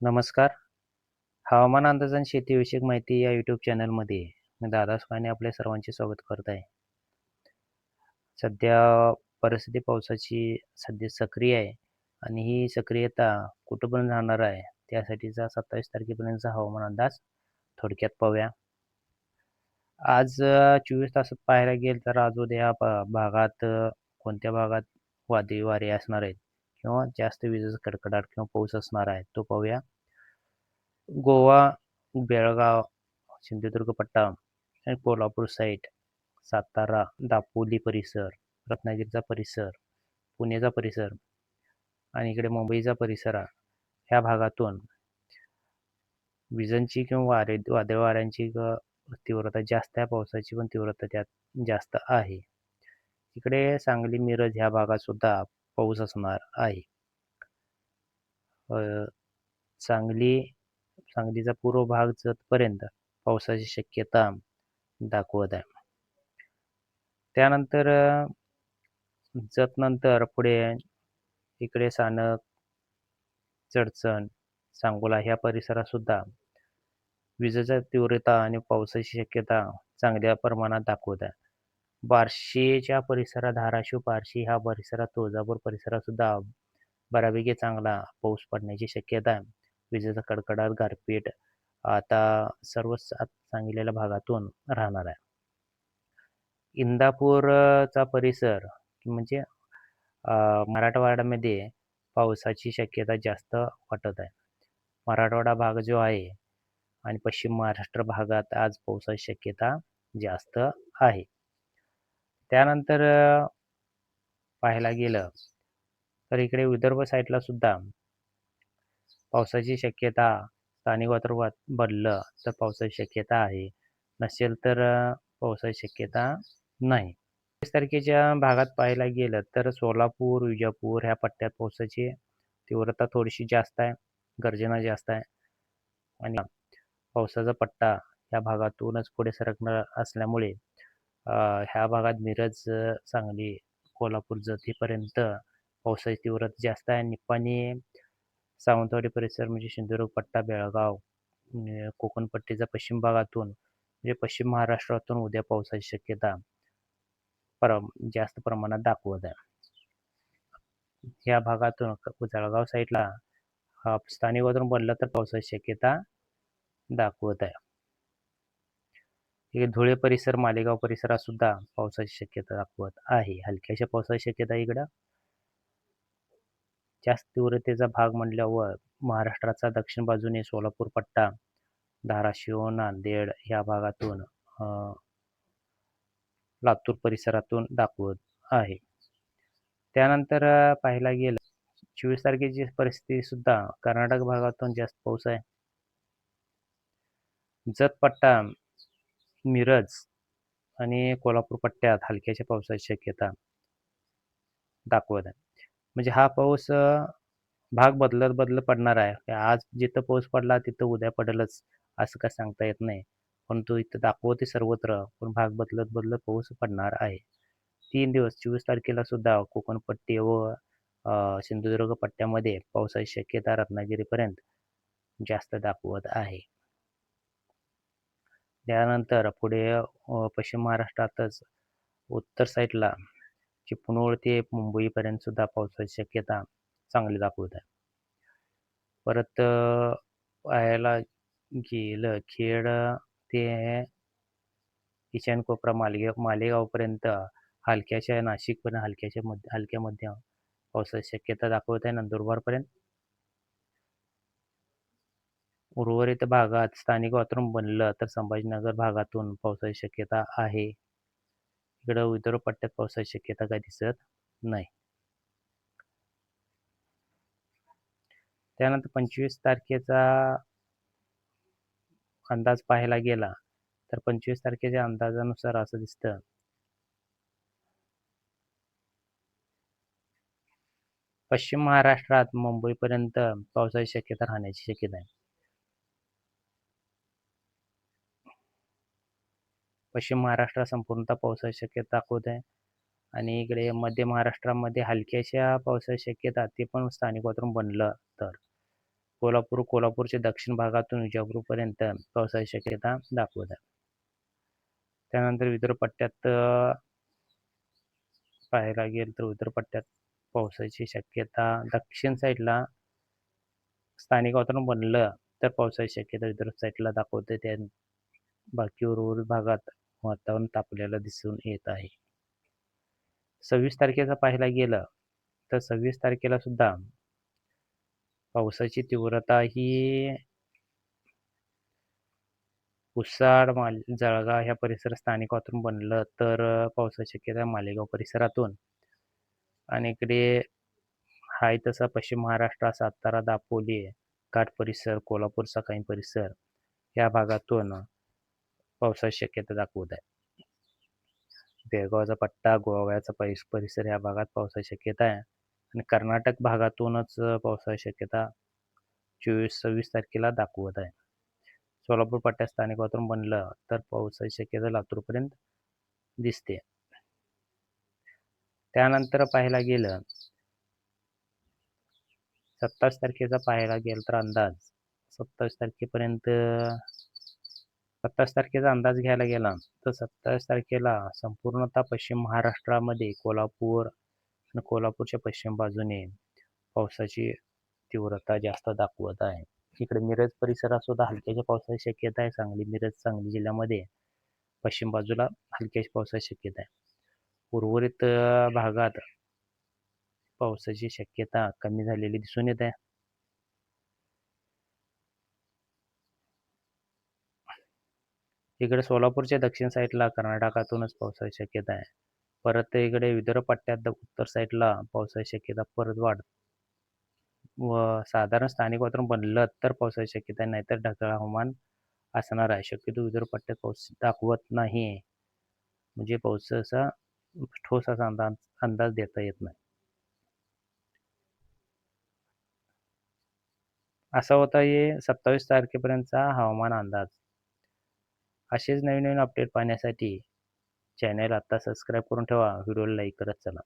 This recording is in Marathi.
नमस्कार. हवामान अंदाज आणि शेतीविषयक माहिती या YouTube चॅनलमध्ये मी दादा सुहाने आपल्या सर्वांचे स्वागत करत आहे. सध्या परिस्थिती पावसाची सध्या सक्रिय आहे आणि ही सक्रियता कुठपर्यंत राहणार आहे, त्यासाठीचा 27 तारखेपर्यंतचा हवामान अंदाज थोडक्यात पाहूया. आज 24 तासात पाहायला गेलं तर आज उद्या या भागात कोणत्या भागात वादळी वारे असणार आहेत किंवा जास्त विजेचा कडकडाट किंवा पाऊस असणार आहे, तो पाहूया. गोवा, बेळगाव, सिंधुदुर्ग पट्टा आणि कोल्हापूर साईड, सातारा, दापोली परिसर, रत्नागिरीचा परिसर, पुणेचा परिसर आणि इकडे मुंबईचा परिसर ह्या भागातून विजांची किंवा वादळ वाऱ्यांची तीव्रता जास्त आहे. पावसाची पण तीव्रता त्यात जास्त आहे. इकडे सांगली, मिरज ह्या भागात सुद्धा पाऊस असणार आहे. सांगलीचा पूर्व भाग जतपर्यंत पावसाची शक्यता दाखवत आहे. त्यानंतर जतनंतर पुढे इकडे सानप, चडचण, सांगोला ह्या परिसरात सुद्धा विजेच्या तीव्रता आणि पावसाची शक्यता चांगल्या प्रमाणात दाखवत आहे. बार्शीच्या परिसरात धाराशिव, बार्शी ह्या परिसरात, तुळजापूर परिसरात सुद्धा बऱ्यापैकी चांगला पाऊस पडण्याची शक्यता आहे. विजेचा कडकडाट, गारपीट आता सर्वच सांगितलेल्या भागातून राहणार आहे. इंदापूरचा परिसर म्हणजे मराठवाड्यामध्ये पावसाची शक्यता जास्त वाटत आहे. मराठवाडा भाग जो आहे आणि पश्चिम महाराष्ट्र भागात आज पावसाची शक्यता जास्त आहे. त्यानंतर पाहायला गेलं तर इकडे विदर्भ साईडला सुद्धा पावसाची शक्यता स्थानिक वातावरण बदललं तर पावसाची शक्यता आहे. नसेल तर पावसाची शक्यता नाही. 23 तारखेच्या भागात पाहायला गेलं तर सोलापूर, विजापूर ह्या पट्ट्यात पावसाची तीव्रता थोडीशी जास्त आहे, गर्जना जास्त आहे आणि पावसाचा पट्टा ह्या भागातूनच पुढे सरकणार असल्यामुळे ह्या भागात मिरज, सांगली, कोल्हापूर, जत इथपर्यंत पावसाची तीव्रता जास्त आहे. निपाणी, सावंतवाडी परिसर म्हणजे सिंधुदुर्ग पट्टा, बेळगाव, कोकण पट्टीचा पश्चिम भागातून म्हणजे पश्चिम महाराष्ट्रातून उद्या पावसाची शक्यता जास्त प्रमाणात दाखवत आहे. या भागातून जळगाव साईडला स्थानिक वातावरण बदललं तर पावसाची शक्यता दाखवत आहे. इकडे धुळे परिसर, मालेगाव परिसरात सुद्धा पावसाची शक्यता दाखवत आहे. हलक्याशा पावसाची शक्यता इकडं. जास्त तीव्रतेचा भाग म्हटल्यावर महाराष्ट्राचा दक्षिण बाजूने सोलापूर पट्टा, धाराशिव, नांदेड या भागातून लातूर परिसरातून दाखवत आहे. त्यानंतर पाहायला गेलं 24 तारखेची परिस्थिती सुद्धा कर्नाटक भागातून जास्त पाऊस आहे. जत पट्टा, मिरज आणि कोल्हापूर पट्ट्यात हलक्याच्या पावसाची शक्यता दाखवत आहे. म्हणजे हा पाऊस भाग बदलत पडणार आहे. आज जिथं पाऊस पडला तिथं उद्या पडेलच असं काय सांगता येत नाही. परंतु इथं दाखवते सर्वत्र पण भाग बदलत पाऊस पडणार आहे. 3 दिवस 24 तारखेला सुद्धा कोकणपट्टी व सिंधुदुर्ग पट्ट्यामध्ये पावसाची शक्यता रत्नागिरीपर्यंत जास्त दाखवत आहे. त्यानंतर पुढे पश्चिम महाराष्ट्रातच उत्तर साईडला चिपळूण ते मुंबईपर्यंत सुद्धा पावसाची शक्यता चांगली दाखवत आहे. परत पाहायला गेलं खेड ते ईशान कोपरा मालेगावपर्यंत हलक्याच्या नाशिकपर्यंत हलक्या मध्यम पावसाची शक्यता दाखवत आहे. नंदुरबारपर्यंत उर्वरित भागात स्थानिक वातावरण बनलं तर संभाजीनगर भागातून पावसाची शक्यता आहे. इकडं विदर्भ पट्ट्यात पावसाची शक्यता काही दिसत नाही. त्यानंतर 25 तारखेचा अंदाज पाहायला गेला तर 25 तारखेच्या अंदाजानुसार असं दिसतं पश्चिम महाराष्ट्रात मुंबईपर्यंत पावसाची शक्यता राहण्याची शक्यता आहे. पश्चिम महाराष्ट्रात संपूर्णतः पावसाची शक्यता दाखवत आहे आणि इकडे मध्य महाराष्ट्रामध्ये हलक्याशा पावसाची शक्यता ते पण स्थानिक वातावरण बनलं तर कोल्हापूरच्या दक्षिण भागातून विजापूरपर्यंत पावसाची शक्यता दाखवत आहे. त्यानंतर विदर्भ पट्ट्यात पाहायला गेलं तर विदर्भ पट्ट्यात पावसाची शक्यता दक्षिण साईडला स्थानिक वातावरण बनलं तर पावसाची शक्यता विदर्भ साईडला दाखवते. त्या बाकी उर्वरित भागात वातावरण तापलेलं दिसून येत आहे. 26 तारखेचा पाहायला गेलं तर 26 तारखेला सुद्धा पावसाची तीव्रता ही कुसाड, जळगाव ह्या परिसरात स्थानिक वातावरण बनलं तर पावसाची शक्यता मालेगाव परिसरातून आणि इकडे हाय तसा पश्चिम महाराष्ट्र, सातारा, दापोली, घाट परिसर, कोल्हापूरचा काही परिसर या भागातून पावसाची शक्यता दाखवत आहे. बेळगावचा पट्टा, गोव्याचा परिसर या भागात पावसाची शक्यता आहे आणि कर्नाटक भागातूनच पावसाची शक्यता 26 तारखेला दाखवत आहे. सोलापूर पट्ट्यात स्थानिक वातावरण बनलं तर पावसाची शक्यता लातूरपर्यंत दिसते. त्यानंतर पाहायला गेलं 27 तारखेचा पाहायला गेलं तर अंदाज 27 तारखेपर्यंत 27 तारखेचा अंदाज घ्यायला गेला तर 27 तारखेला संपूर्णतः पश्चिम महाराष्ट्रामध्ये कोल्हापूर आणि कोल्हापूरच्या पश्चिम बाजूने पावसाची तीव्रता जास्त दाखवत आहे. इकडे मिरज परिसरात सुद्धा हलक्याच्या पावसाची शक्यता आहे. सांगली जिल्ह्यामध्ये पश्चिम बाजूला हलक्याच्या पावसाची शक्यता आहे. उर्वरित भागात पावसाची शक्यता कमी झालेली दिसून येत आहे. इकडे सोलापूरच्या दक्षिण साईडला कर्नाटकातूनच पावसाची शक्यता आहे. परत इकडे विदर्भ पट्ट्यात उत्तर साईडला पावसाची शक्यता परत व साधारण स्थानिक वातावरण बनलं तर पावसाची शक्यता आहे, नाहीतर ढगाळ हवामान असणार आहे. शक्यतो विदर्भ पट्ट्यात पाऊस दाखवत नाही, म्हणजे पावसाचा ठोस असा अंदाज देता येत नाही. असा होता हे 27 तारखेपर्यंतचा हवामान अंदाज. असेच नवीन अपडेट पाहण्यासाठी चॅनल आता सबस्क्राईब करून ठेवा. व्हिडिओला लाईक करत चला.